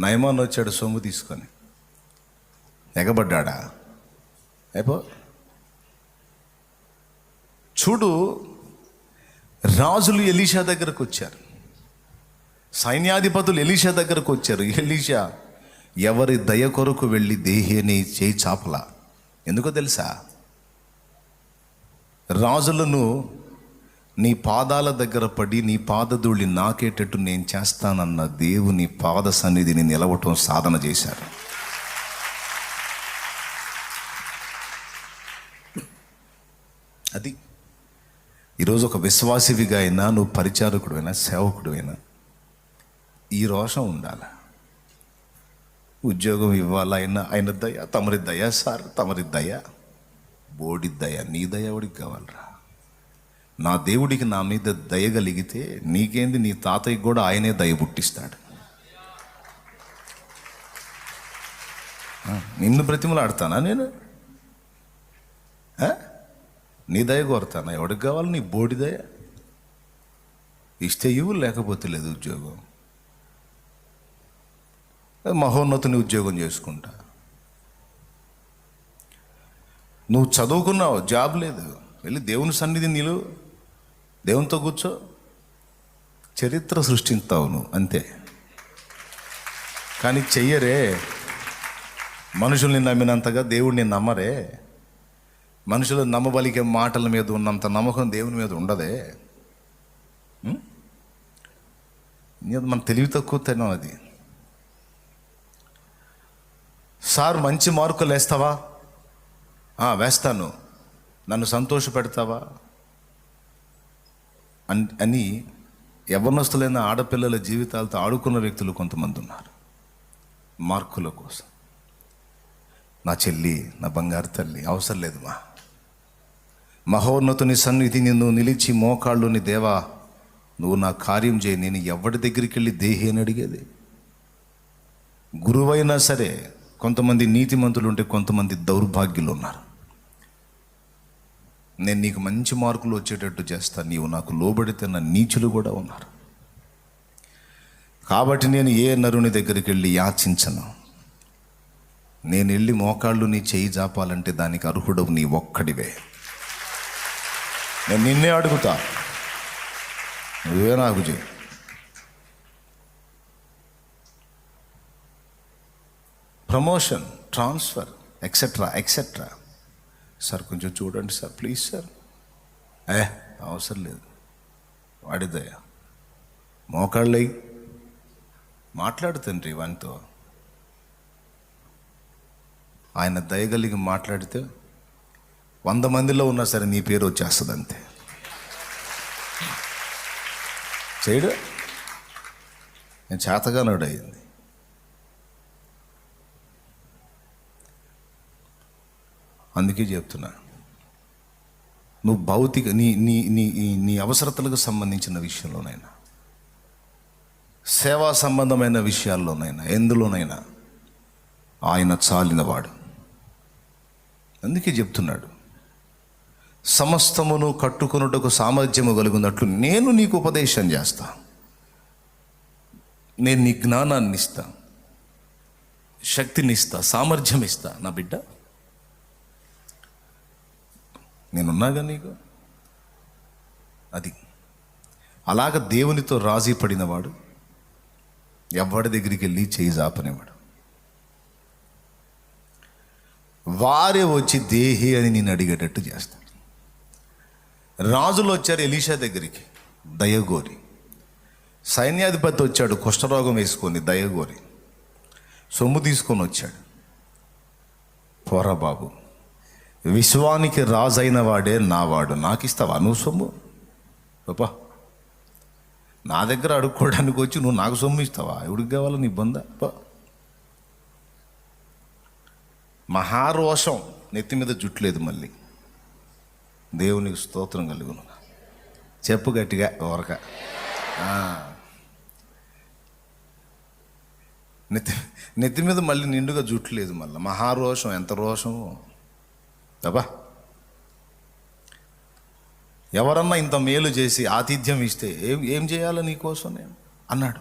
నయమాన్ వచ్చాడు సొమ్ము తీసుకొని, ఎగబడ్డా అయిపో. చూడు, రాజులు ఎలీషా దగ్గరకు వచ్చారు, సైన్యాధిపతులు ఎలీషా దగ్గరకు వచ్చారు. ఎలీషా ఎవరి దయ కొరకు వెళ్ళి దేహేని చేయి చాపలా. ఎందుకో తెలుసా? రాజులను నీ పాదాల దగ్గర పడి నీ పాదధూళి నాకేటట్టు నేను చేస్తానన్న దేవుని పాద సన్నిధిని నిలవటం సాధన చేశారు. అది ఈరోజు ఒక విశ్వాసివిగా అయినా, నువ్వు పరిచారకుడు అయినా, సేవకుడు అయినా ఈ రోషం ఉండాలి. ఉద్యోగం ఇవ్వాలైనా ఆయన దయ, తమరి దయ సార్, తమరి దయ, బోడి దయ, నీ దయ ఎవడికి కావాలరా? నా దేవుడికి నా మీద దయ కలిగితే నీకేంది, నీ తాతయ్యకి కూడా ఆయనే దయ పుట్టిస్తాడు. నిన్ను బ్రతిమలాడతానా నేను? నీ దయ కోరతానా? ఎవడికి కావాలి నీ బోడి దయ? ఇస్తే ఇవ్వు, లేకపోతే లేదు. ఉద్యోగం మహోన్నతుని ఉద్యోగం చేసుకుంటా. నువ్వు చదువుకున్నావు, జాబ్ లేదు, వెళ్ళి దేవుని సన్నిధి నీళ్ళు దేవునితో కూర్చో, చరిత్ర సృష్టిస్తావు నువ్వు అంతే. కానీ చెయ్యరే, మనుషుల్ని నమ్మినంతగా దేవుడిని నమ్మరే. మనుషులు నమ్మబలికే మాటల మీద ఉన్నంత నమ్మకం దేవుని మీద ఉండదే. మన తెలివి తక్కువ తినం అది. సార్ మంచి మార్కులు వేస్తావా? వేస్తాను. నన్ను సంతోష పెడతావా అని యవ్వనస్తులైన ఆడపిల్లల జీవితాలతో ఆడుకున్న వ్యక్తులు కొంతమంది ఉన్నారు మార్కుల కోసం. నా చెల్లి, నా బంగారు తల్లి, అవసరం లేదు మా. మహోన్నతుని సన్నిధి నిన్ను నిలిచి మోకాళ్ళుని, దేవా నువ్వు నా కార్యం చేయి. నేను ఎవరి దగ్గరికి వెళ్ళి దేహి అని అడిగేది? గురువైనా సరే కొంతమంది నీతిమంతులు ఉంటే కొంతమంది దౌర్భాగ్యులు ఉన్నారు. నేను నీకు మంచి మార్కులు వచ్చేటట్టు చేస్తా, నీవు నాకు లోబడితే నా నీచులు కూడా ఉన్నారు. కాబట్టి నేను ఏ నరుని దగ్గరికి వెళ్ళి యాచించను. నేను వెళ్ళి మోకాళ్ళు నీ చేయి జాపాలంటే దానికి అర్హుడవు నీ ఒక్కడివే. నేను నిన్నే అడుగుతా, నువ్వే నాకు చేయి. Promotion, transfer, etcetera etcetera. Sir కొంచెం చూడండి సార్, ప్లీజ్ సార్. అవసరం లేదు, వాడిదయ్యా. మోకాళ్ళై మాట్లాడుతండ్రి వానితో. ఆయన దయగలిగి మాట్లాడితే 100 మందిలో ఉన్నా సరే నీ పేరు వచ్చేస్తుంది అంతే. చేయడు, నేను చేతగానోడు అయింది. అందుకే చెప్తున్నా, నువ్వు భౌతిక నీ నీ నీ నీ అవసరతలకు సంబంధించిన విషయంలోనైనా, సేవా సంబంధమైన విషయాల్లోనైనా, ఎందులోనైనా ఆయన చాలినవాడు. అందుకే చెప్తున్నాడు, సమస్తమును కట్టుకొనుటకు సామర్థ్యము కలుగున్నట్లు నేను నీకు ఉపదేశం చేస్తా, నేను నీ జ్ఞానాన్ని ఇస్తా, శక్తిని ఇస్తా, సామర్థ్యం ఇస్తా. నా బిడ్డ, నేనున్నాగా నీకు. అది అలాగ దేవునితో రాజీ పడినవాడు ఎవడి దగ్గరికి వెళ్ళి చేయి జాపనేవాడు. వారే వచ్చి దేహి అని నేను అడిగేటట్టు చేస్తాడు. రాజులు వచ్చారు ఎలీషా దగ్గరికి దయగోరి, సైన్యాధిపతి వచ్చాడు కుష్ఠరోగం వేసుకొని దయగోరి, సొమ్ము తీసుకొని వచ్చాడు. పోరా బాబు, విశ్వానికి రాజైన వాడే నావాడు, నాకు ఇస్తావా నువ్వు సొమ్ము? పాపా, నా దగ్గర అడుక్కోవడానికి వచ్చి నువ్వు నాకు సొమ్ము ఇస్తావా? ఎవడికి కావాలో నీ బొంద? మహారోషం, నెత్తి మీద జుట్టు లేదు. మళ్ళీ దేవునికి స్తోత్రం కలుగును. చెప్పు గట్టిగా ఓరక. నెత్తి మీద మళ్ళీ నిండుగా జుట్టు లేదు. మళ్ళీ మహారోషం, ఎంత రోషము అబ్బా. ఎవరన్నా ఇంత మేలు చేసి ఆతిథ్యం ఇస్తే ఏం చేయాలో నీకోసం నేను అన్నాడు.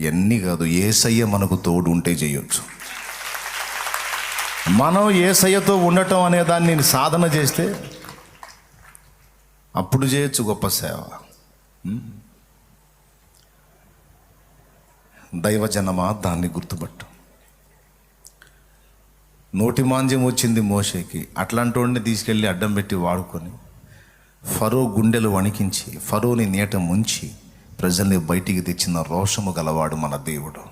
ఇవన్నీ కాదు, యేసయ్య మనకు తోడు ఉంటే చేయొచ్చు. మనం యేసయ్యతో ఉండటం అనే దాన్ని సాధన చేస్తే అప్పుడు చేయొచ్చు గొప్ప సేవ. దైవజనమా, దాన్ని గుర్తుపట్టు. నోటి మాంద్యం వచ్చింది మోషేకి. అట్లాంటి వాడిని తీసుకెళ్ళి అడ్డం పెట్టి వాడుకొని ఫరో గుండెలు వణికించి ఫరోని నీట ముంచి ప్రజల్ని బయటికి తెచ్చిన రోషము గలవాడు మన దేవుడు.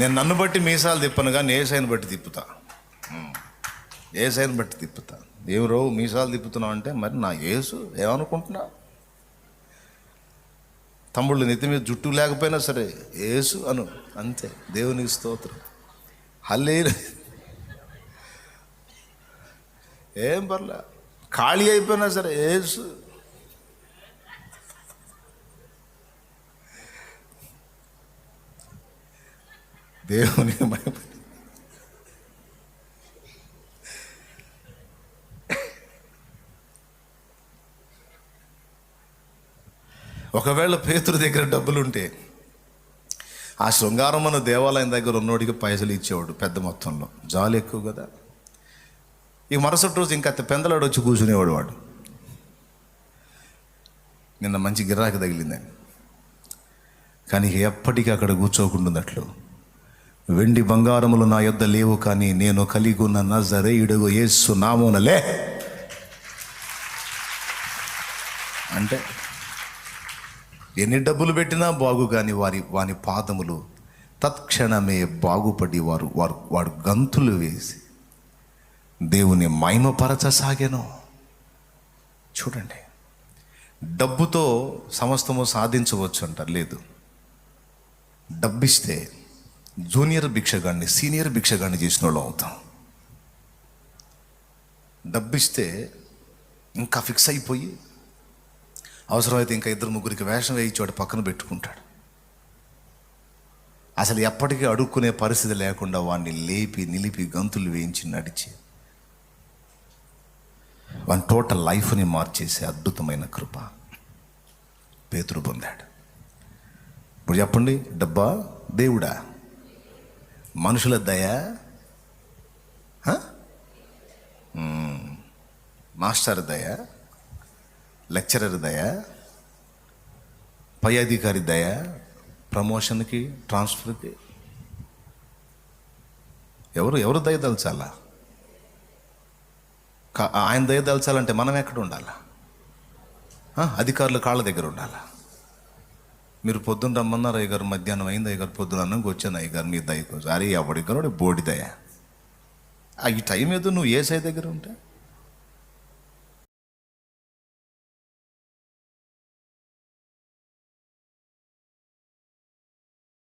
నేను నన్ను బట్టి మీసాలు తిప్పను, కానీ ఏసైని బట్టి తిప్పుతా. ఏసైని బట్టి తిప్పుతా. దేవుడు మీసాలు తిప్పుతున్నావు అంటే మరి నా యేసు ఏమనుకుంటున్నా? తమ్ముళ్ళు నెత్తి మీద జుట్టు లేకపోయినా సరే యేసు అను, అంతే. దేవునికి స్తోత్రం. హల్లెలూయా. ఏం పర్లే, ఖాళీ అయిపోయినా సరే యేసు. దేవుని మహిమ. ఒకవేళ పేతురు దగ్గర డబ్బులుంటే ఆ శృంగారం అన్న దేవాలయం దగ్గర ఉన్నోడికి పైసలు ఇచ్చేవాడు పెద్ద మొత్తంలో. జాలి ఎక్కువ కదా. ఈ మరుసటి రోజు ఇంకా పెందలాడు వచ్చి కూర్చునేవాడు. వాడు నిన్న మంచి గిరాకి తగిలిందని, కానీ ఎప్పటికీ అక్కడ కూర్చోకుండాన్నట్లు, వెండి బంగారములు నా యొద్ద లేవు, కానీ నేను కలిగి ఉన్న నజరేయుడు యేసు నామమునలే అంటే ఎన్ని డబ్బులు పెట్టినా బాగు, కానీ వాని పాదములు తత్క్షణమే బాగుపడి వాడు గంతులు వేసి దేవుని మహిమపరచసాగాను. చూడండి, డబ్బుతో సమస్తము సాధించవచ్చు అంటారు. లేదు, డబ్బిస్తే జూనియర్ భిక్షగాడిని సీనియర్ భిక్షగాడిని చేసిన వాళ్ళు అవుతాం. డబ్బిస్తే ఇంకా ఫిక్స్ అయిపోయి అవసరమైతే ఇంకా 2-3 వేషం వేయించాడు పక్కన పెట్టుకుంటాడు. అసలు ఎప్పటికీ అడుక్కునే పరిస్థితి లేకుండా వాడిని లేపి నిలిపి గంతులు వేయించి నడిచి వాని టోటల్ లైఫ్ని మార్చేసే అద్భుతమైన కృప పేతురు పొందాడు. ఇప్పుడు చెప్పండి, డబ్బా దేవుడా? మనుషుల దయ? మాస్టర్ దయ? లెక్చరర్ దయ? పై అధికారి దయ? ప్రమోషన్కి, ట్రాన్స్ఫర్కి ఎవరు దయదలచాలా? ఆయన దయదలచాలంటే మనం ఎక్కడ ఉండాలా? అధికారులు కాళ్ళ దగ్గర ఉండాలా? మీరు పొద్దున్న రమ్మన్నారు అయ్యగారు, మధ్యాహ్నం అయింది అయ్యగారు, పొద్దున అన్నంకి వచ్చాను అయ్యగారు, మీ దయ కోసం. అరే ఎవడిగారు బోడి దయ. ఈ టైం ఏదో నువ్వు యేసయ్య దగ్గర ఉంటే